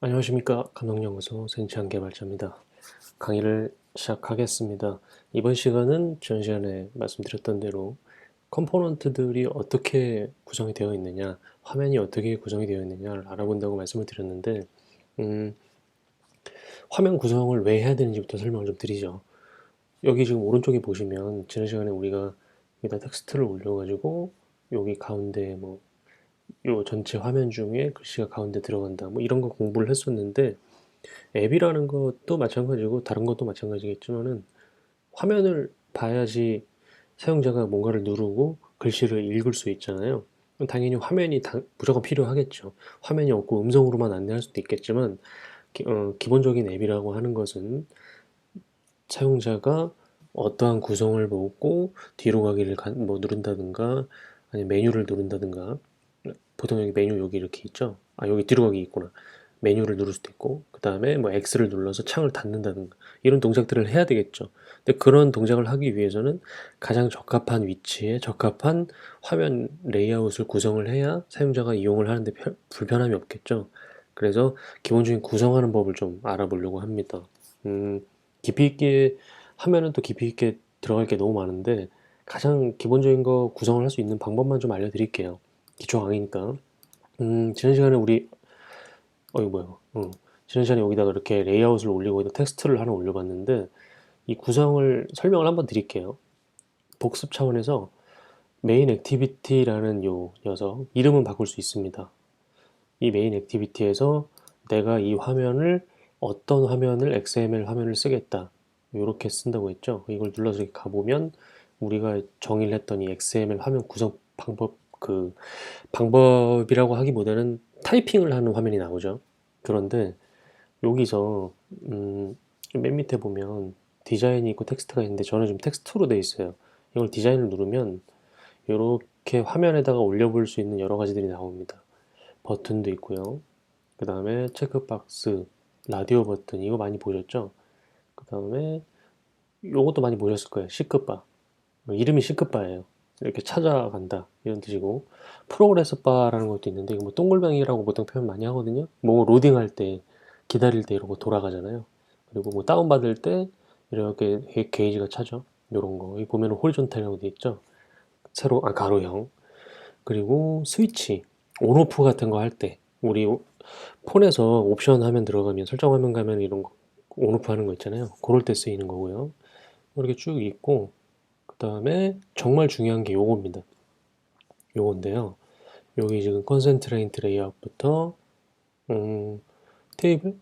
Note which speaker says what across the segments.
Speaker 1: 안녕하십니까. 감독연구소 센치한 개발자입니다. 강의를 시작하겠습니다. 이번 시간은 전 시간에 말씀드렸던 대로 컴포넌트들이 어떻게 구성이 되어 있느냐, 화면이 어떻게 구성이 되어 있느냐를 알아본다고 말씀을 드렸는데, 음, 화면 구성을 왜 해야 되는지부터 설명을 좀 드리죠. 여기 지금 오른쪽에 보시면 지난 시간에 우리가 여기다 텍스트를 올려가지고 여기 가운데 뭐 요 전체 화면 중에 글씨가 가운데 들어간다 뭐 이런 거 공부를 했었는데, 앱이라는 것도 마찬가지고 다른 것도 마찬가지겠지만은 화면을 봐야지 사용자가 뭔가를 누르고 글씨를 읽을 수 있잖아요. 당연히 화면이 무조건 필요하겠죠. 화면이 없고 음성으로만 안내할 수도 있겠지만 기본적인 앱이라고 하는 것은 사용자가 어떠한 구성을 보고 뒤로 가기를 뭐 누른다든가 아니면 메뉴를 누른다든가, 보통 여기 메뉴 여기 이렇게 있죠. 아, 여기 뒤로 가기 있구나. 메뉴를 누를 수도 있고, 그 다음에 뭐 X를 눌러서 창을 닫는다든가 이런 동작들을 해야 되겠죠. 근데 그런 동작을 하기 위해서는 가장 적합한 위치에 적합한 화면 레이아웃을 구성을 해야 사용자가 이용을 하는데 불편함이 없겠죠. 그래서 기본적인 구성하는 법을 좀 알아보려고 합니다. 깊이 있게 하면은 또 깊이 있게 들어갈 게 너무 많은데, 가장 기본적인 거 구성을 할 수 있는 방법만 좀 알려드릴게요. 기초 강의니까. 지난 시간에 이거 뭐야. 지난 시간에 여기다가 이렇게 레이아웃을 올리고 여기다 텍스트를 하나 올려봤는데, 이 구성을 설명을 한번 드릴게요. 복습 차원에서 메인 액티비티라는 요 녀석, 이름은 바꿀 수 있습니다. 이 메인 액티비티에서 내가 이 화면을, 어떤 화면을, XML 화면을 쓰겠다, 이렇게 쓴다고 했죠. 이걸 눌러서 이렇게 가보면 우리가 정의를 했던 이 XML 화면 구성 방법, 그 방법이라고 하기보다는 타이핑을 하는 화면이 나오죠. 그런데 여기서 맨 밑에 보면 디자인이 있고 텍스트가 있는데, 저는 지금 텍스트로 돼 있어요. 이걸 디자인을 누르면 이렇게 화면에다가 올려볼 수 있는 여러 가지들이 나옵니다. 버튼도 있고요. 그 다음에 체크박스, 라디오 버튼, 이거 많이 보셨죠? 그 다음에 요것도 많이 보셨을 거예요. C급바. 이름이 C급바예요. 이렇게 찾아간다 이런 뜻이고, 프로그레스 바라는 것도 있는데, 이거 뭐 동글뱅이라고 보통 표현 많이 하거든요. 뭐 로딩할 때, 기다릴 때 이러고 돌아가잖아요. 그리고 뭐 다운받을 때 이렇게 게이지가 차죠. 요런 거. 여기 보면 호리존탈이라고 돼 있죠. 가로형. 그리고 스위치, 온오프 같은 거 할 때, 우리 폰에서 옵션 화면 들어가면, 설정 화면 가면 이런 거 온오프 하는 거 있잖아요. 그럴 때 쓰이는 거고요. 이렇게 쭉 있고, 그 다음에 정말 중요한 게 요겁니다. 요건데요. 여기 지금 컨센트레이트 레이아웃부터 테이블?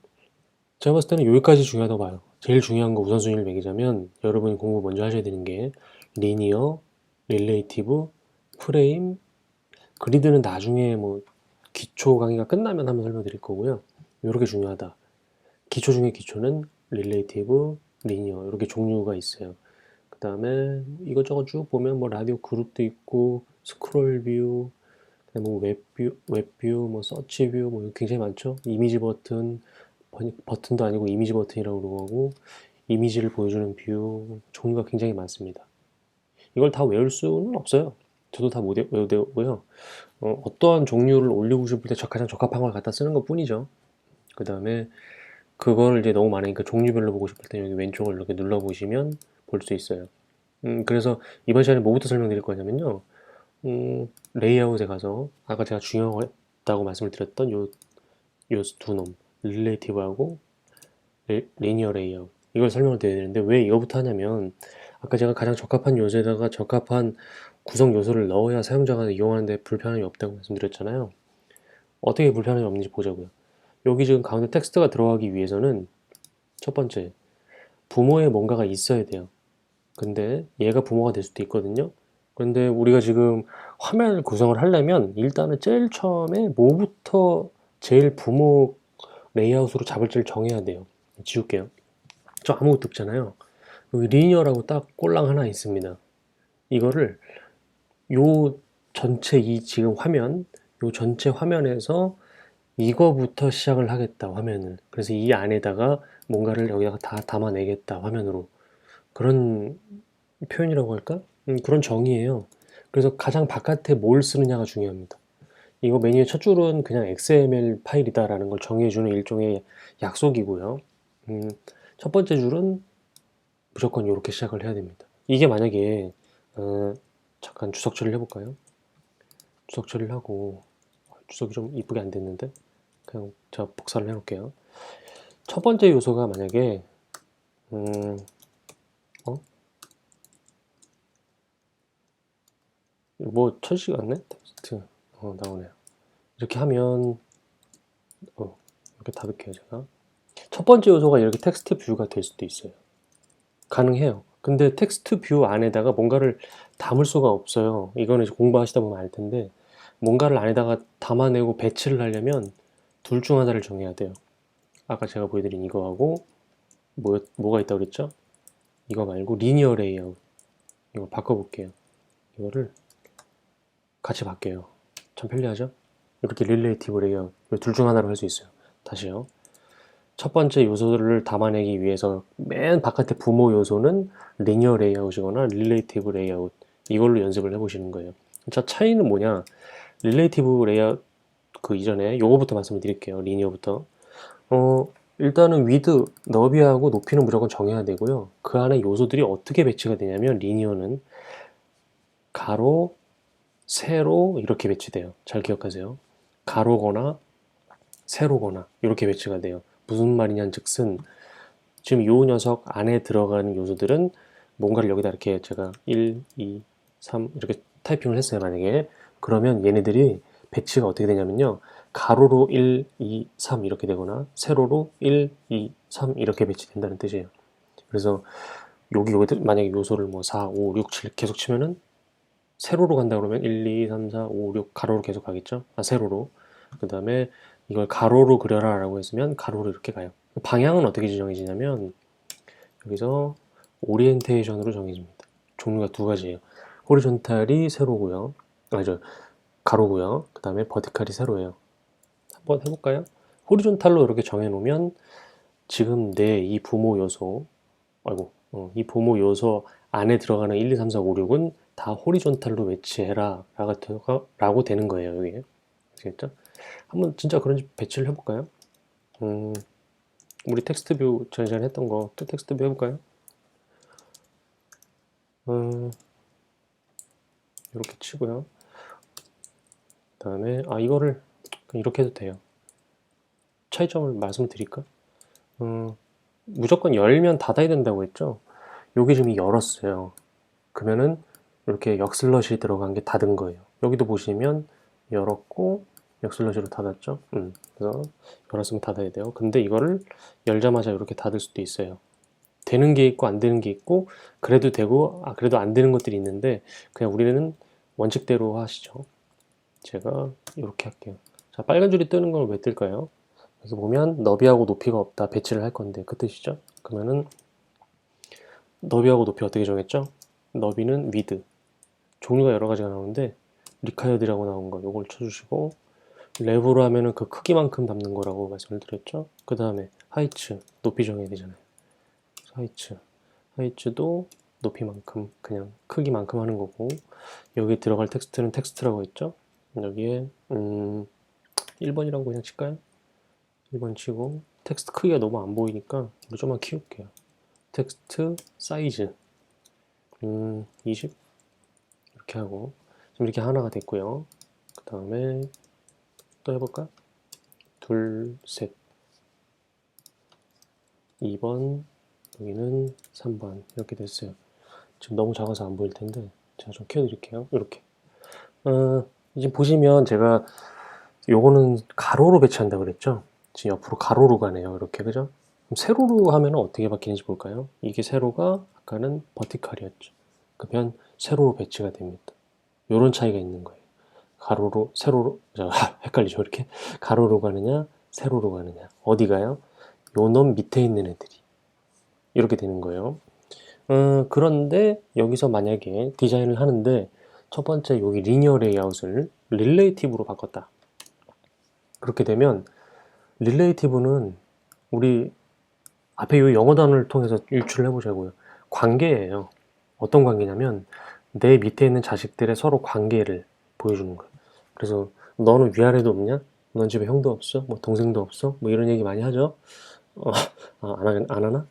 Speaker 1: 제가 봤을 때는 여기까지 중요하다고 봐요. 제일 중요한 거 우선순위를 매기자면 여러분이 공부 먼저 하셔야 되는 게 리니어, 릴레이티브, 프레임, 그리드는 나중에 뭐 기초 강의가 끝나면 한번 설명드릴 거고요. 이렇게 중요하다. 기초 중에 기초는 릴레이티브, 리니어, 이렇게 종류가 있어요. 그 다음에 이것저것 쭉 보면 뭐 라디오 그룹도 있고, 스크롤 뷰, 뭐 웹뷰, 뭐 서치 뷰, 뭐 굉장히 많죠. 이미지 버튼도 아니고 이미지 버튼이라고 그러고, 이미지를 보여주는 뷰, 종류가 굉장히 많습니다. 이걸 다 외울 수는 없어요. 저도 다 못 외우고요. 어떠한 종류를 올리고 싶을 때 가장 적합한 걸 갖다 쓰는 것 뿐이죠. 그 다음에 그걸 이제 너무 많으니까 종류별로 보고 싶을 때 여기 왼쪽을 이렇게 눌러보시면 볼 수 있어요. 그래서 이번 시간에 뭐부터 설명드릴 거냐면요. 레이아웃에 가서 아까 제가 중요하다고 말씀을 드렸던 요 두 놈, 릴레이티브하고 리니어 레이아웃, 이걸 설명을 드려야 되는데, 왜 이거부터 하냐면 아까 제가 가장 적합한 요소에다가 적합한 구성 요소를 넣어야 사용자가 이용하는데 불편함이 없다고 말씀드렸잖아요. 어떻게 불편함이 없는지 보자고요. 여기 지금 가운데 텍스트가 들어가기 위해서는 첫 번째, 부모의 뭔가가 있어야 돼요. 근데 얘가 부모가 될 수도 있거든요. 그런데 우리가 지금 화면을 구성을 하려면 일단은 제일 처음에 뭐부터 제일 부모 레이아웃으로 잡을지를 정해야 돼요. 지울게요. 저 아무것도 없잖아요. 여기 리니어라고 딱 꼴랑 하나 있습니다. 이거를 요 전체 이 지금 화면, 요 전체 화면에서 이거부터 시작을 하겠다, 화면을. 그래서 이 안에다가 뭔가를 여기다가 다 담아내겠다, 화면으로. 그런 표현이라고 할까? 그런 정의예요. 그래서 가장 바깥에 뭘 쓰느냐가 중요합니다. 이거 메뉴의 첫 줄은 그냥 XML 파일이다라는 걸 정해주는 일종의 약속이고요. 첫 번째 줄은 무조건 이렇게 시작을 해야 됩니다. 이게 만약에 잠깐 주석 처리를 해볼까요? 주석 처리를 하고 주석이 좀 이쁘게 안 됐는데 그냥 제가 복사를 해놓을게요. 첫 번째 요소가 만약에 뭐 천식 같네? 텍스트 나오네요. 이렇게 하면 이렇게 닫을게요. 제가 첫 번째 요소가 이렇게 텍스트 뷰가 될 수도 있어요. 가능해요. 근데 텍스트 뷰 안에다가 뭔가를 담을 수가 없어요. 이거는 이제 공부하시다 보면 알 텐데 뭔가를 안에다가 담아내고 배치를 하려면 둘 중 하나를 정해야 돼요. 아까 제가 보여드린 이거하고 뭐가 있다고 그랬죠? 이거 말고 리니어 레이아웃 이거 바꿔볼게요. 이거를 같이 바뀌어요. 참 편리하죠? 이렇게 릴레이티브 레이아웃 둘 중 하나로 할 수 있어요. 다시요. 첫 번째 요소를 담아내기 위해서 맨 바깥에 부모 요소는 리니어 레이아웃이거나 릴레이티브 레이아웃 이걸로 연습을 해보시는 거예요. 자, 차이는 뭐냐? 릴레이티브 레이아웃 그 이전에 요거부터 말씀을 드릴게요. 리니어부터. 일단은 위드, 너비하고 높이는 무조건 정해야 되고요. 그 안에 요소들이 어떻게 배치가 되냐면 리니어는 가로, 세로 이렇게 배치돼요. 잘 기억하세요. 가로거나 세로거나 이렇게 배치가 돼요. 무슨 말이냐는 즉슨 지금 요 녀석 안에 들어가는 요소들은 뭔가를 여기다 이렇게 제가 1, 2, 3 이렇게 타이핑을 했어요. 만약에 그러면 얘네들이 배치가 어떻게 되냐면요. 가로로 1, 2, 3 이렇게 되거나 세로로 1, 2, 3 이렇게 배치된다는 뜻이에요. 그래서 여기 만약에 요소를 뭐 4, 5, 6, 7 계속 치면은 세로로 간다 그러면 1, 2, 3, 4, 5, 6 가로로 계속 가겠죠? 세로로. 그 다음에 이걸 가로로 그려라 라고 했으면 가로로 이렇게 가요. 방향은 어떻게 정해지냐면 여기서 오리엔테이션으로 정해집니다. 종류가 두 가지예요. 호리존탈이 세로고요. 가로고요. 그 다음에 버티칼이 세로예요. 한번 해볼까요? 호리존탈로 이렇게 정해놓으면 지금 내 이 부모 요소, 이 부모 요소 안에 들어가는 1, 2, 3, 4, 5, 6은 다 호리존탈로 배치해라 라고 되는 거예요. 여기 아시겠죠? 한번 진짜 그런 배치를 해볼까요? 우리 텍스트 뷰 전에 했던 거 또 텍스트 뷰 해볼까요? 이렇게 치고요. 그 다음에 이거를 이렇게 해도 돼요. 차이점을 말씀드릴까? 무조건 열면 닫아야 된다고 했죠? 여기 지금 열었어요. 그러면은 이렇게 역슬러시 들어간 게 닫은 거예요. 여기도 보시면 열었고 역슬러시로 닫았죠? 그래서 열었으면 닫아야 돼요. 근데 이거를 열자마자 이렇게 닫을 수도 있어요. 되는 게 있고 안 되는 게 있고 그래도 되고 그래도 안 되는 것들이 있는데 그냥 우리는 원칙대로 하시죠. 제가 이렇게 할게요. 자, 빨간 줄이 뜨는 건 왜 뜰까요? 여기 보면 너비하고 높이가 없다 배치를 할 건데 그 뜻이죠. 그러면은 너비하고 높이 어떻게 정했죠? 너비는 위드 종류가 여러 가지가 나오는데 리카이어드라고 나온 거 요걸 쳐주시고 랩으로 하면은 그 크기만큼 담는 거라고 말씀을 드렸죠. 그 다음에 하이츠 높이 정해야 되잖아요. 하이츠도 높이만큼 그냥 크기만큼 하는 거고 여기 들어갈 텍스트는 텍스트라고 했죠. 여기에 1번이라고 그냥 칠까요? 1번 치고 텍스트 크기가 너무 안 보이니까 우리 좀만 키울게요. 텍스트 사이즈 20 이렇게 하고 지금 이렇게 하나가 됐고요. 그 다음에 또 해볼까? 둘, 셋 2번 여기는 3번 이렇게 됐어요. 지금 너무 작아서 안 보일 텐데 제가 좀 키워드릴게요. 이렇게 지금 보시면 제가 요거는 가로로 배치한다 그랬죠? 지금 옆으로 가로로 가네요. 이렇게 그죠? 그럼 세로로 하면 어떻게 바뀌는지 볼까요? 이게 세로가 아까는 버티칼이었죠. 그러면 세로로 배치가 됩니다. 요런 차이가 있는 거예요. 가로로 세로로 헷갈리죠 이렇게 가로로 가느냐 세로로 가느냐 어디 가요? 요 놈 밑에 있는 애들이 이렇게 되는 거예요. 그런데 여기서 만약에 디자인을 하는데 첫 번째 여기 리니어 레이아웃을 릴레이티브로 바꿨다. 그렇게 되면 릴레이티브는 우리 앞에 이 영어 단어를 통해서 유출을 해보자고요. 관계예요. 어떤 관계냐면 내 밑에 있는 자식들의 서로 관계를 보여주는 거예요. 그래서 너는 위아래도 없냐? 넌 집에 형도 없어? 뭐 동생도 없어? 뭐 이런 얘기 많이 하죠? 어, 안 하나?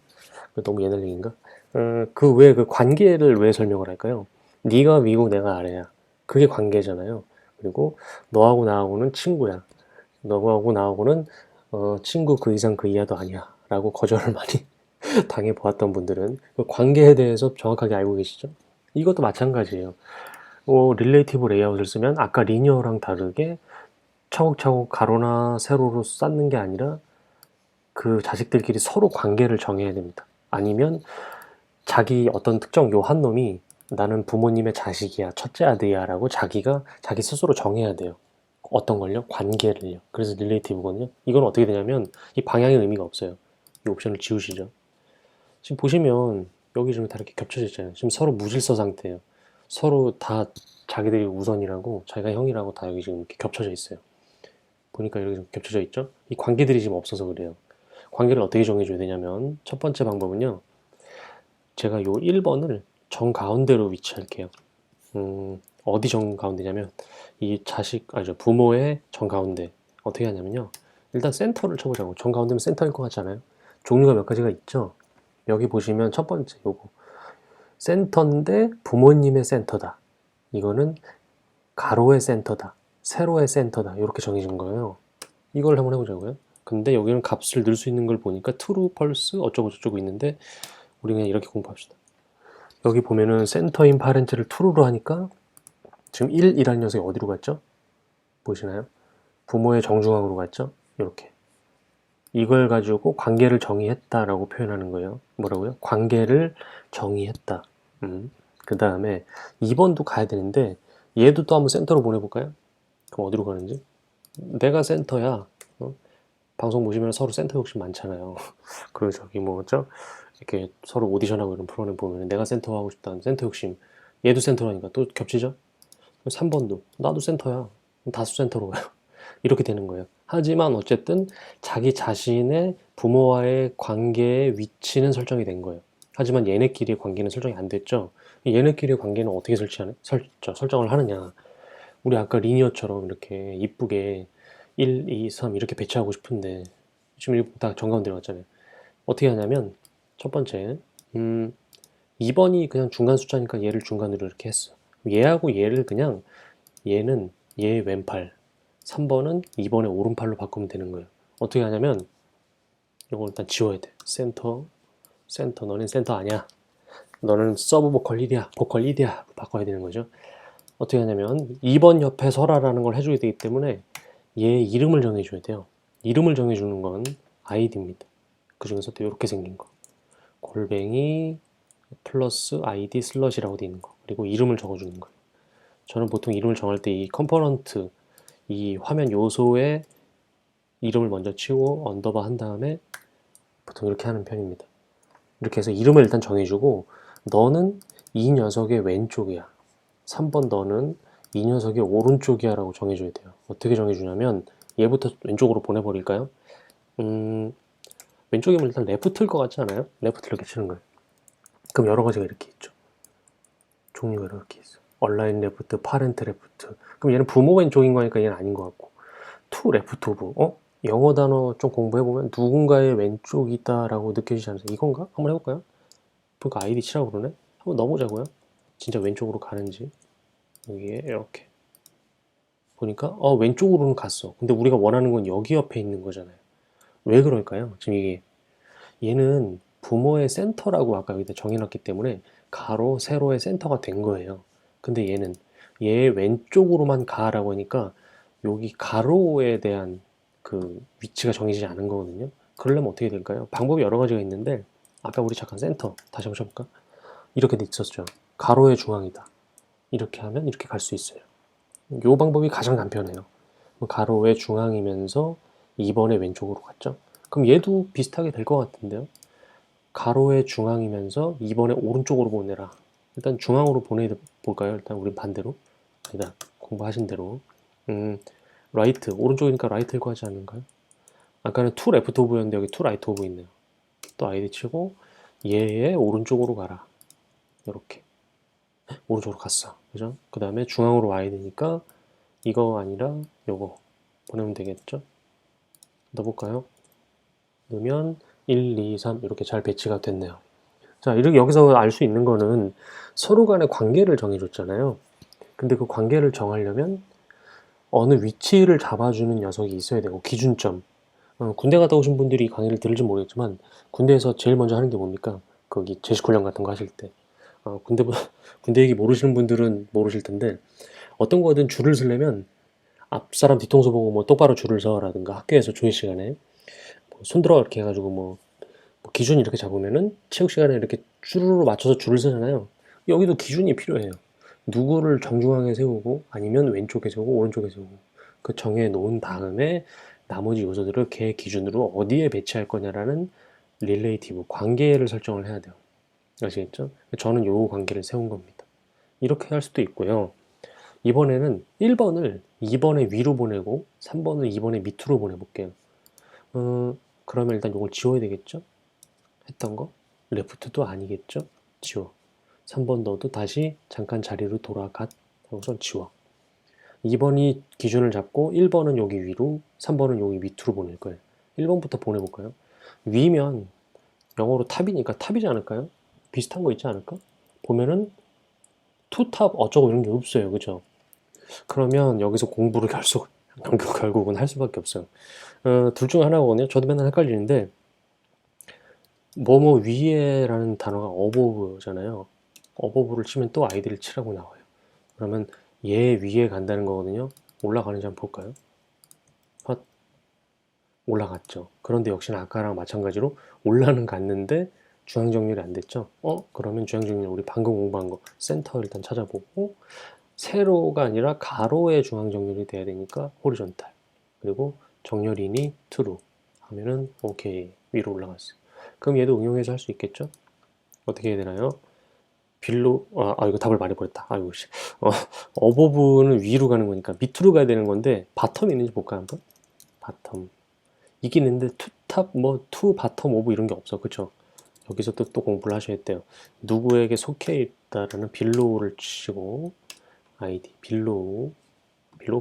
Speaker 1: 너무 옛날 얘기인가? 그 왜 그 관계를 왜 설명을 할까요? 네가 위고 내가 아래야. 그게 관계잖아요. 그리고 너하고 나하고는 친구야. 너하고 나하고는 친구 그 이상 그 이하도 아니야. 라고 거절을 많이 당해보았던 분들은 그 관계에 대해서 정확하게 알고 계시죠? 이것도 마찬가지예요. 릴레이티브 레이아웃을 쓰면 아까 리니어랑 다르게 차곡차곡 가로나 세로로 쌓는 게 아니라 그 자식들끼리 서로 관계를 정해야 됩니다. 아니면 자기 어떤 특정 요 한 놈이 나는 부모님의 자식이야, 첫째 아들이야 라고 자기가 자기 스스로 정해야 돼요. 어떤 걸요? 관계를요. 그래서 릴레이티브거든요. 이건 어떻게 되냐면 이 방향의 의미가 없어요. 이 옵션을 지우시죠. 지금 보시면 여기 지금 다 이렇게 겹쳐져 있잖아요. 지금 서로 무질서 상태예요. 서로 다 자기들이 우선이라고 자기가 형이라고 다 여기 지금 이렇게 겹쳐져 있어요. 보니까 여기 좀 겹쳐져 있죠? 이 관계들이 지금 없어서 그래요. 관계를 어떻게 정해줘야 되냐면 첫 번째 방법은요. 제가 요 1번을 정가운데로 위치할게요. 어디 정가운데냐면 이 부모의 정가운데 어떻게 하냐면요. 일단 센터를 쳐보자고. 정가운데면 센터일 것 같지 않아요? 종류가 몇 가지가 있죠. 여기 보시면 첫 번째 요거 센터인데 부모님의 센터다. 이거는 가로의 센터다. 세로의 센터다. 이렇게 정해진 거예요. 이걸 한번 해보자고요. 근데 여기는 값을 넣을 수 있는 걸 보니까 true, false 어쩌고 저쩌고 있는데 우리 그냥 이렇게 공부합시다. 여기 보면은 센터인 파렌트를 true로 하니까 지금 1이라는 녀석이 어디로 갔죠? 보시나요? 부모의 정중앙으로 갔죠? 이렇게. 이걸 가지고 관계를 정의했다라고 표현하는 거예요. 뭐라고요? 관계를 정의했다. 그 다음에 2번도 가야 되는데 얘도 또 한번 센터로 보내볼까요? 그럼 어디로 가는지? 내가 센터야. 방송 보시면 서로 센터 욕심 많잖아요. 그리고 저기 뭐죠? 이렇게 서로 오디션하고 이런 프로그램 보면 내가 센터 하고 싶다는 센터 욕심. 얘도 센터라니까 또 겹치죠? 3번도 나도 센터야. 다수 센터로 가요. 이렇게 되는 거예요. 하지만 어쨌든 자기 자신의 부모와의 관계의 위치는 설정이 된 거예요. 하지만 얘네끼리의 관계는 설정이 안 됐죠. 얘네끼리의 관계는 어떻게 설정을 하느냐. 우리 아까 리니어처럼 이렇게 이쁘게 1, 2, 3 이렇게 배치하고 싶은데 지금 이거 다 정가운데 갔잖아요. 어떻게 하냐면 첫 번째 2번이 그냥 중간 숫자니까 얘를 중간으로 이렇게 했어. 얘하고 얘를 그냥 얘는 얘 왼팔 3번은 2번의 오른팔로 바꾸면 되는 거예요. 어떻게 하냐면 이걸 일단 지워야 돼. 센터 너는 센터 아니야. 너는 서브 보컬 1이야. 보컬 1이야. 바꿔야 되는 거죠. 어떻게 하냐면 2번 옆에 서라라는 걸 해줘야 되기 때문에 얘 이름을 정해줘야 돼요. 이름을 정해주는 건 아이디입니다. 그 중에서도 이렇게 생긴 거. 골뱅이 플러스 아이디 슬러시라고 되어 있는 거. 그리고 이름을 적어주는 거예요. 저는 보통 이름을 정할 때 이 컴포넌트, 이 화면 요소에 이름을 먼저 치고 언더바 한 다음에 보통 이렇게 하는 편입니다. 이렇게 해서 이름을 일단 정해주고 너는 이 녀석의 왼쪽이야. 3번 너는 이 녀석의 오른쪽이야 라고 정해줘야 돼요. 어떻게 정해주냐면 얘부터 왼쪽으로 보내버릴까요? 왼쪽이면 일단 레프트일 것 같지 않아요? 레프트 이렇게 치는 거예요. 그럼 여러 가지가 이렇게 있죠. 종류가 이렇게 있어. 얼라인 레프트, 파렌트 레프트. 그럼 얘는 부모 왼쪽인 거니까 얘는 아닌 것 같고. 투 레프트 오브. 영어 단어 좀 공부해보면 누군가의 왼쪽이다 라고 느껴지지 않으세요? 이건가? 한번 해볼까요? 그러니까 아이디 치라고 그러네? 한번 넣어보자고요. 진짜 왼쪽으로 가는지. 여기에 이렇게. 보니까 왼쪽으로는 갔어. 근데 우리가 원하는 건 여기 옆에 있는 거잖아요. 왜 그럴까요? 지금 이게 얘는 부모의 센터라고 아까 여기다 정해놨기 때문에 가로, 세로의 센터가 된 거예요. 근데 얘는 얘 왼쪽으로만 가라고 하니까 여기 가로에 대한 그 위치가 정해지지 않은 거거든요. 그러려면 어떻게 될까요? 방법이 여러 가지가 있는데 아까 우리 잠깐 센터 다시 한번 쳐볼까? 이렇게 돼 있었죠. 가로의 중앙이다. 이렇게 하면 이렇게 갈 수 있어요. 이 방법이 가장 간편해요. 가로의 중앙이면서 2번의 왼쪽으로 갔죠. 그럼 얘도 비슷하게 될 것 같은데요. 가로의 중앙이면서 2번의 오른쪽으로 보내라. 일단 중앙으로 보내볼까요? 일단 우린 반대로. 아니다. 공부하신 대로. 라이트. 오른쪽이니까 라이트일 거 하지 않는가요? 아까는 투 레프트 오브였는데 여기 투 라이트 오브 있네요. 또 아이디 치고 얘의 오른쪽으로 가라. 이렇게. 오른쪽으로 갔어. 그죠? 그 다음에 중앙으로 와야 되니까 이거 아니라 요거 보내면 되겠죠? 넣어볼까요? 넣으면 1, 2, 3 이렇게 잘 배치가 됐네요. 자, 이렇게 여기서 알 수 있는 거는 서로 간의 관계를 정해줬잖아요. 근데 그 관계를 정하려면 어느 위치를 잡아주는 녀석이 있어야 되고, 기준점. 군대 갔다 오신 분들이 강의를 들을지 모르겠지만, 군대에서 제일 먼저 하는 게 뭡니까? 거기 제식훈련 같은 거 하실 때. 군대, 군대 얘기 모르시는 분들은 모르실 텐데, 어떤 거든 줄을 서려면 앞사람 뒤통수 보고 뭐 똑바로 줄을 서라든가, 학교에서 조회 시간에 뭐 손들어 이렇게 해가지고 뭐 기준 이렇게 잡으면은 체육 시간에 이렇게 줄로 맞춰서 줄을 서잖아요. 여기도 기준이 필요해요. 누구를 정중앙에 세우고 아니면 왼쪽에 세우고 오른쪽에 세우고 그 정해 놓은 다음에 나머지 요소들을 걔 기준으로 어디에 배치할 거냐라는 릴레이티브 관계를 설정을 해야 돼요. 아시겠죠? 저는 요 관계를 세운 겁니다. 이렇게 할 수도 있고요. 이번에는 1번을 2번의 위로 보내고 3번을 2번의 밑으로 보내볼게요. 그러면 일단 이걸 지워야 되겠죠? 했던 거. 레프트도 아니겠죠? 지워. 3번 넣어도 다시 잠깐 자리로 돌아갔 하고선 지워. 2번이 기준을 잡고 1번은 여기 위로, 3번은 여기 밑으로 보낼 거예요. 1번부터 보내볼까요? 위면 영어로 탑이니까 탑이지 않을까요? 비슷한 거 있지 않을까? 보면은 투탑 어쩌고 이런 게 없어요. 그죠? 그러면 여기서 공부를 결국은 할 수밖에 없어요. 둘 중 하나거든요. 저도 맨날 헷갈리는데 뭐뭐 위에라는 단어가 어보브잖아요. 어보브를 치면 또 아이디를 치라고 나와요. 그러면 얘 위에 간다는 거거든요. 올라가는지 한번 볼까요? 헛, 올라갔죠. 그런데 역시나 아까랑 마찬가지로 올라는 갔는데 중앙 정렬이 안 됐죠. 그러면 중앙 정렬 우리 방금 공부한 거 센터 일단 찾아보고 세로가 아니라 가로의 중앙 정렬이 돼야 되니까 호리존탈. 그리고 정렬인이 트루 하면은 오케이 위로 올라갔어요. 그럼 얘도 응용해서 할 수 있겠죠? 어떻게 해야 되나요? 빌로 이거 답을 말해버렸다. 아이고 씨. 어버브는 위로 가는 거니까 밑으로 가야 되는 건데 바텀이 있는지 볼까 한번? 바텀 있긴 있는데 투탑 뭐 투 바텀 오브 이런 게 없어. 그쵸? 여기서 또 공부를 하셔야 돼요. 누구에게 속해 있다라는 빌로우를 치시고 아이디 빌로우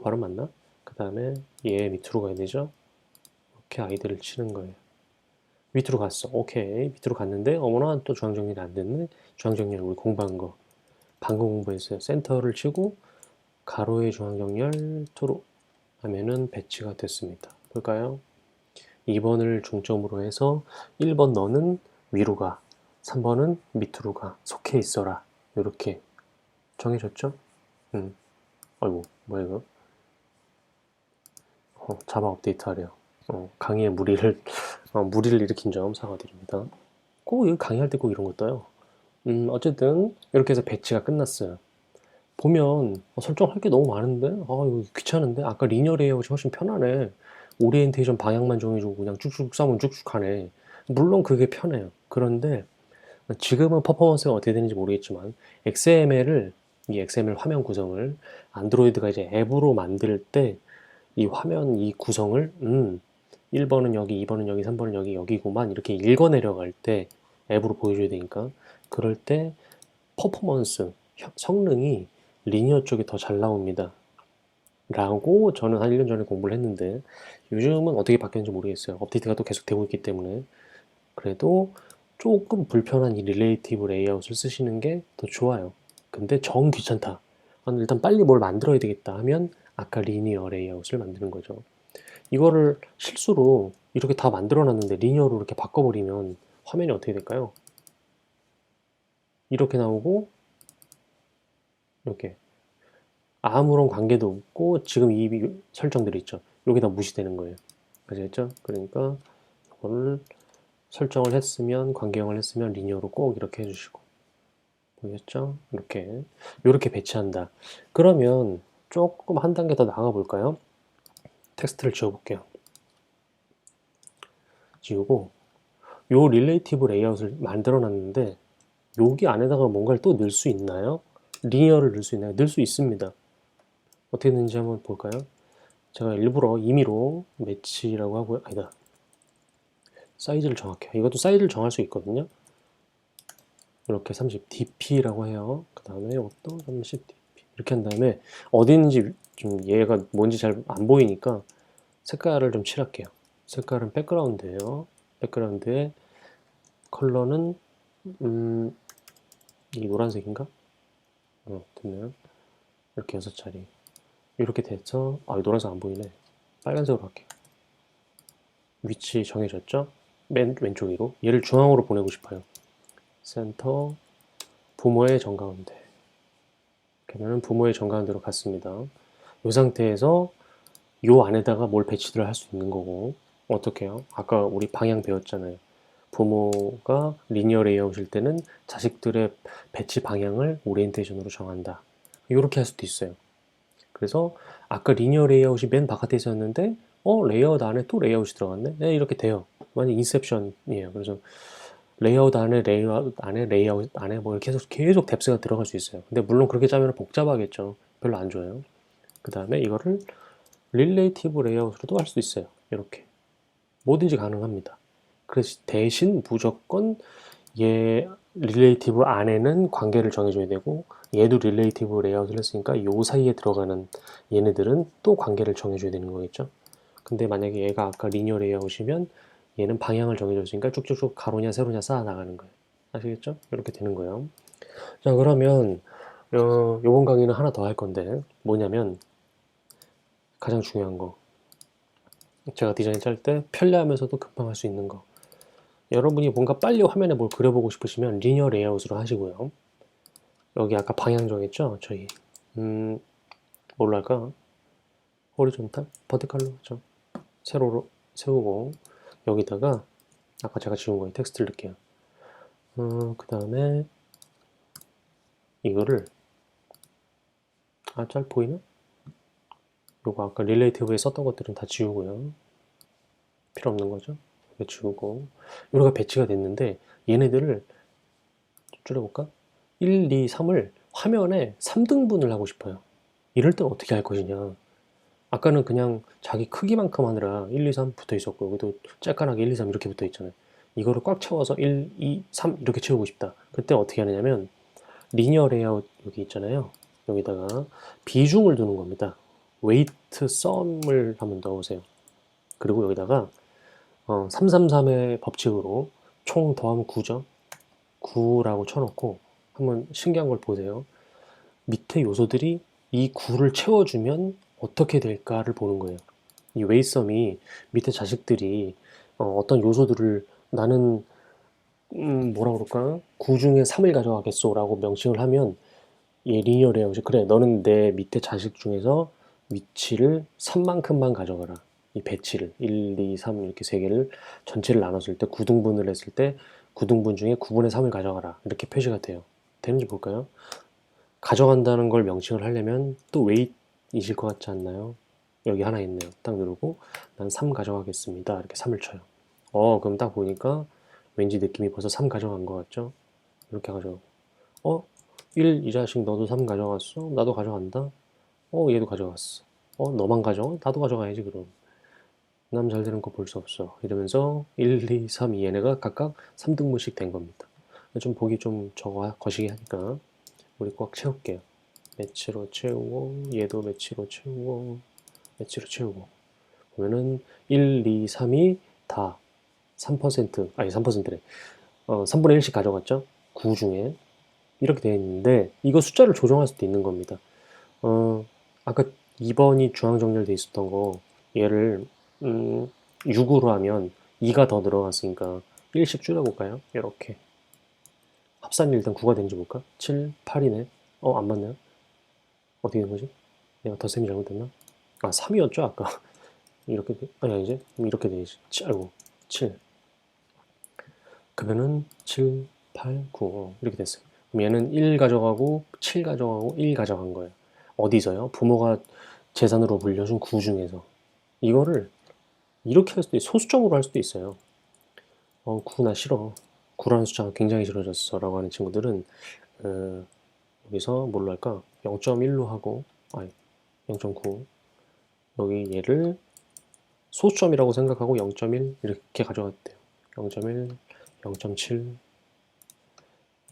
Speaker 1: 발음 맞나? 그 다음에 얘 밑으로 가야 되죠? 이렇게 아이디를 치는 거예요. 밑으로 갔어. 오케이. 밑으로 갔는데 어머나 또 중앙정렬이 안 됐네. 중앙정렬 우리 공부한 거 방금 공부했어요. 센터를 치고 가로의 중앙정렬 토로 하면은 배치가 됐습니다. 볼까요? 2번을 중점으로 해서 1번 너는 위로 가, 3번은 밑으로 가, 속해 있어라. 이렇게 정해졌죠? 아이고 뭐야 이거? 자바 업데이트 하래요. 강의에 무리를 일으킨 점 사과드립니다. 꼭 이거 강의할 때 꼭 이런 거 떠요. 어쨌든 이렇게 해서 배치가 끝났어요. 보면 설정할 게 너무 많은데 이거 귀찮은데 아까 리니어 레이아웃이 훨씬 편하네. 오리엔테이션 방향만 정해주고 그냥 쭉쭉 싸면 쭉쭉 가네. 물론 그게 편해요. 그런데 지금은 퍼포먼스가 어떻게 되는지 모르겠지만 이 XML 화면 구성을 안드로이드가 이제 앱으로 만들 때 이 화면 이 구성을 1번은 여기, 2번은 여기, 3번은 여기구만 이렇게 읽어내려갈 때 앱으로 보여줘야 되니까 그럴 때 퍼포먼스, 성능이 리니어 쪽이 더 잘 나옵니다. 라고 저는 한 1년 전에 공부를 했는데 요즘은 어떻게 바뀌었는지 모르겠어요. 업데이트가 또 계속 되고 있기 때문에 그래도 조금 불편한 이 릴레이티브 레이아웃을 쓰시는 게 더 좋아요. 근데 정 귀찮다. 일단 빨리 뭘 만들어야 되겠다 하면 아까 리니어 레이아웃을 만드는 거죠. 이거를 실수로 이렇게 다 만들어 놨는데 리니어로 이렇게 바꿔버리면 화면이 어떻게 될까요? 이렇게 나오고 이렇게 아무런 관계도 없고 지금 이 설정들이 있죠. 여기다 무시되는 거예요. 아시겠죠? 그러니까 이거를 설정을 했으면 관계형을 했으면 리니어로 꼭 이렇게 해주시고 보겠죠? 이렇게 배치한다. 그러면 조금 한 단계 더 나가 볼까요? 텍스트를 지워볼게요. 지우고 요 릴레이티브 레이아웃을 만들어 놨는데 여기 안에다가 뭔가를 또 넣을 수 있나요? 리니어를 넣을 수 있나요? 넣을 수 있습니다. 어떻게 되는지 한번 볼까요? 제가 일부러 임의로 매치라고 하고요. 아니다. 사이즈를 정확해요. 이것도 사이즈를 정할 수 있거든요. 이렇게 30 dp라고 해요. 그 다음에 이것도 30 dp. 이렇게 한 다음에 어디 있는지 좀 얘가 뭔지 잘 안 보이니까 색깔을 좀 칠할게요. 색깔은 백그라운드예요. 백그라운드에 컬러는 이 노란색인가? 됐네요. 이렇게 6자리. 이렇게 돼서 노란색 안 보이네. 빨간색으로 할게요. 위치 정해졌죠? 맨 왼쪽 위로. 얘를 중앙으로 보내고 싶어요. 센터, 부모의 정가운데. 그러면 부모의 정가운데로 갔습니다. 이 상태에서 요 안에다가 뭘 배치를 할 수 있는 거고. 어떻게 해요? 아까 우리 방향 배웠잖아요. 부모가 리니어 레이아웃일 때는 자식들의 배치 방향을 오리엔테이션으로 정한다. 이렇게 할 수도 있어요. 그래서 아까 리니어 레이아웃이 맨 바깥에 있었는데 레이아웃 안에 또 레이아웃이 들어갔네? 네, 이렇게 돼요. 완전 인셉션이에요. 그래서 레이아웃 안에 뭐 계속 뎁스가 들어갈 수 있어요. 근데 물론 그렇게 짜면 복잡하겠죠. 별로 안 좋아요. 그 다음에 이거를 릴레이티브 레이아웃으로도 할 수 있어요. 이렇게 뭐든지 가능합니다. 그래서 대신 무조건 얘 릴레이티브 안에는 관계를 정해줘야 되고 얘도 릴레이티브 레이아웃을 했으니까 요 사이에 들어가는 얘네들은 또 관계를 정해줘야 되는 거겠죠. 근데 만약에 얘가 아까 리니어 레이아웃이면 얘는 방향을 정해줬으니까 쭉쭉쭉 가로냐 세로냐 쌓아 나가는 거예요. 아시겠죠? 이렇게 되는 거예요. 자, 그러면 요번 강의는 하나 더 할 건데 뭐냐면 가장 중요한 거, 제가 디자인 짤 때 편리하면서도 금방 할 수 있는 거. 여러분이 뭔가 빨리 화면에 뭘 그려보고 싶으시면 리니어 레이아웃으로 하시고요. 여기 아까 방향 정했죠? 저희 뭘로 할까? 호리존탈? 버티칼로 하죠. 세로로 세우고 여기다가 아까 제가 지운 거에 텍스트를 넣을게요. 그 다음에 이거를 짤 보이나? 요거 아까 릴레이티브에 썼던 것들은 다 지우고요. 필요 없는 거죠. 이거 지우고 이렇게 배치가 됐는데 얘네들을 줄여볼까? 1, 2, 3을 화면에 3등분을 하고 싶어요. 이럴 땐 어떻게 할 것이냐? 아까는 그냥 자기 크기만큼 하느라 1, 2, 3 붙어 있었고 여기도 쬐깐하게 1, 2, 3 이렇게 붙어 있잖아요. 이거를 꽉 채워서 1, 2, 3 이렇게 채우고 싶다. 그때 어떻게 하느냐면 리니어 레이아웃 여기 있잖아요. 여기다가 비중을 두는 겁니다. 웨이트 썸을 한번 넣으세요. 그리고 여기다가 333의 법칙으로 총 더하면 9죠. 9라고 쳐놓고 한번 신기한 걸 보세요. 밑에 요소들이 이 9를 채워주면 어떻게 될까를 보는 거예요. 이 웨이썸이 밑에 자식들이 어떤 요소들을 나는 뭐라 그럴까? 9 중에 3을 가져가겠소 라고 명칭을 하면 얘 리니어 레이아웃이 그래 너는 내 밑에 자식 중에서 위치를 3만큼만 가져가라. 이 배치를 1, 2, 3 이렇게 세 개를 전체를 나눴을 때 9등분을 했을 때 9등분 중에 9분의 3을 가져가라. 이렇게 표시가 돼요. 되는지 볼까요? 가져간다는 걸 명칭을 하려면 또 웨이트이실 것 같지 않나요? 여기 하나 있네요. 딱 누르고 난 3 가져가겠습니다. 이렇게 3을 쳐요. 그럼 딱 보니까 왠지 느낌이 벌써 3 가져간 것 같죠? 이렇게 가져가고 1, 이 자식 너도 3 가져갔어? 나도 가져간다? 얘도 가져갔어. 너만 가져가? 나도 가져가야지 그럼. 남 잘 되는 거 볼 수 없어. 이러면서 1, 2, 3, 2 얘네가 각각 3등분씩 된 겁니다. 좀 보기 좀 저거 거시기 하니까 우리 꽉 채울게요. 매치로 채우고 얘도 매치로 채우고 매치로 채우고 보면은 1, 2, 3이 다 3% 아니 3%래 3분의 1씩 가져갔죠. 9 중에 이렇게 되어 있는데 이거 숫자를 조정할 수도 있는 겁니다. 아까 2번이 중앙 정렬돼 있었던 거 얘를 6으로 하면 2가 더 늘어갔으니까 1씩 줄여볼까요? 이렇게 합산이 일단 9가 되는지 볼까? 7, 8이네. 안 맞나요? 어떻게 된 거지? 내가 덧셈이 잘못됐나? 3이었죠 아까. 이렇게 아니지 이렇게 되지. 아이고 7. 그러면은 7, 8, 9 이렇게 됐어요. 그럼 얘는 1 가져가고 7 가져가고 1 가져간 거예요. 어디서요? 부모가 재산으로 물려준 9 중에서. 이거를 이렇게 할 수도 있어요. 소수점으로 할 수도 있어요. 9 나 싫어. 9라는 숫자가 굉장히 싫어졌어 라고 하는 친구들은 여기서 뭘로 할까? 0.1로 하고 0.9 여기 얘를 소수점이라고 생각하고 0.1 이렇게 가져갔대요. 0.1, 0.7,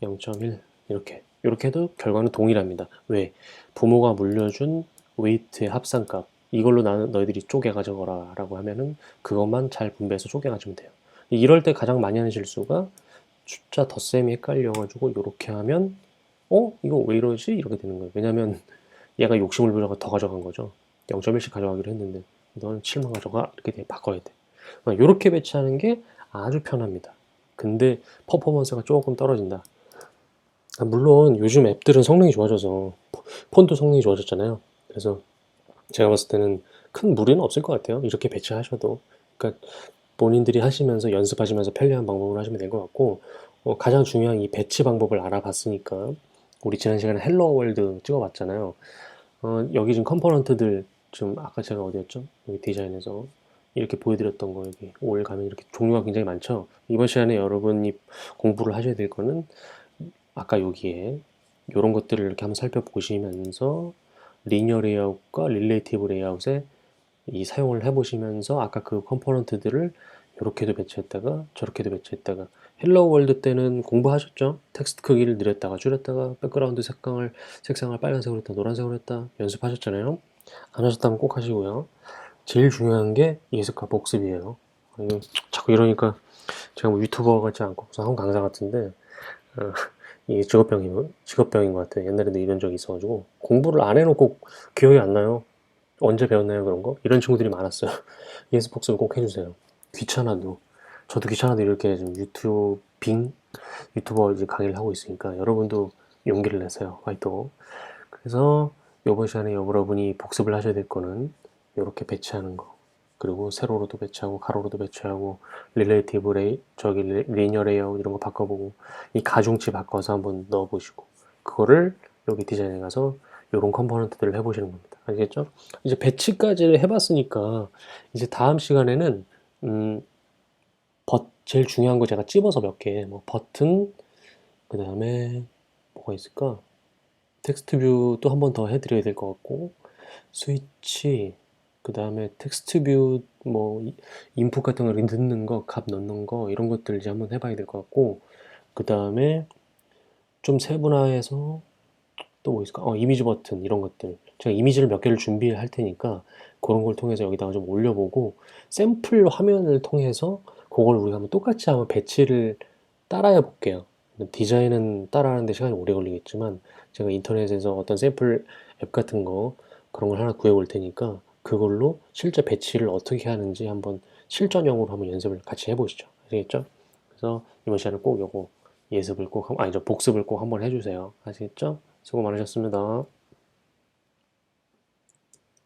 Speaker 1: 0.1 이렇게 이렇게 해도 결과는 동일합니다. 왜? 부모가 물려준 웨이트의 합산값 이걸로 나는 너희들이 쪼개 가져가라 라고 하면은 그것만 잘 분배해서 쪼개 가지면 돼요. 이럴 때 가장 많이 하는 실수가 숫자 덧셈이 헷갈려가지고 이렇게 하면 이거 왜 이러지? 이렇게 되는 거예요. 왜냐면 얘가 욕심을 부려서 더 가져간 거죠. 0.1씩 가져가기로 했는데 너는 7만 가져가 이렇게 바꿔야 돼. 이렇게 배치하는 게 아주 편합니다. 근데 퍼포먼스가 조금 떨어진다. 물론 요즘 앱들은 성능이 좋아져서 폰도 성능이 좋아졌잖아요. 그래서 제가 봤을 때는 큰 무리는 없을 것 같아요. 이렇게 배치하셔도. 그러니까 본인들이 하시면서 연습하시면서 편리한 방법으로 하시면 될 것 같고 가장 중요한 이 배치 방법을 알아봤으니까 우리 지난 시간에 헬로 월드 찍어봤잖아요. 여기 지금 컴포넌트들 좀 아까 제가 어디였죠? 여기 디자인에서 이렇게 보여드렸던 거 여기 올 가면 이렇게 종류가 굉장히 많죠. 이번 시간에 여러분이 공부를 하셔야 될 거는 아까 여기에 이런 것들을 이렇게 한번 살펴보시면서 리니어 레이아웃과 릴레이티브 레이아웃에 이 사용을 해보시면서 아까 그 컴포넌트들을 이렇게도 배치했다가 저렇게도 배치했다가 헬로 월드 때는 공부하셨죠? 텍스트 크기를 늘렸다가 줄였다가 백그라운드 색상을 빨간색으로 했다 노란색으로 했다 연습하셨잖아요. 안 하셨다면 꼭 하시고요. 제일 중요한 게 예습과 복습이에요. 이거 자꾸 이러니까 제가 뭐 유튜버 같지 않고 무슨 학원 강사 같은데 어, 이게 직업병인 것 같아요. 옛날에도 이런 적이 있어가지고 공부를 안 해놓고 기억이 안 나요. 언제 배웠나요 그런 거? 이런 친구들이 많았어요. 예습 복습을 꼭 해주세요. 귀찮아도 저도 귀찮아도 이렇게 좀 유튜버 이제 강의를 하고 있으니까 여러분도 용기를 내세요. 화이팅. 그래서 이번 시간에 여러분이 복습을 하셔야 될 거는 이렇게 배치하는 거 그리고 세로로도 배치하고 가로로도 배치하고 릴레이티브 리니어 레이아웃 이런 거 바꿔보고 이 가중치 바꿔서 한번 넣어보시고 그거를 여기 디자인에 가서 이런 컴포넌트들을 해보시는 겁니다. 알겠죠? 이제 배치까지를 해봤으니까 이제 다음 시간에는 음, 제일 중요한 거 제가 찝어서 몇 개, 뭐 버튼, 그 다음에 뭐가 있을까? 텍스트 뷰도 한 번 더 해드려야 될 것 같고, 스위치, 그 다음에 텍스트 뷰, 뭐 인풋 같은 거 넣는 거, 값 넣는 거 이런 것들 이제 한번 해봐야 될 것 같고, 그 다음에 좀 세분화해서 또 뭐 있을까? 이미지 버튼 이런 것들. 제가 이미지를 몇 개를 준비할 테니까 그런 걸 통해서 여기다가 좀 올려보고 샘플 화면을 통해서 그걸 우리가 한번 똑같이 한번 배치를 따라해 볼게요. 디자인은 따라하는데 시간이 오래 걸리겠지만 제가 인터넷에서 어떤 샘플 앱 같은 거 그런 걸 하나 구해 볼 테니까 그걸로 실제 배치를 어떻게 하는지 한번 실전형으로 한번 연습을 같이 해보시죠. 아시겠죠? 그래서 이번 시간에 꼭 요거 예습을 꼭, 아니죠, 복습을 꼭 한번 해주세요. 아시겠죠? 수고 많으셨습니다.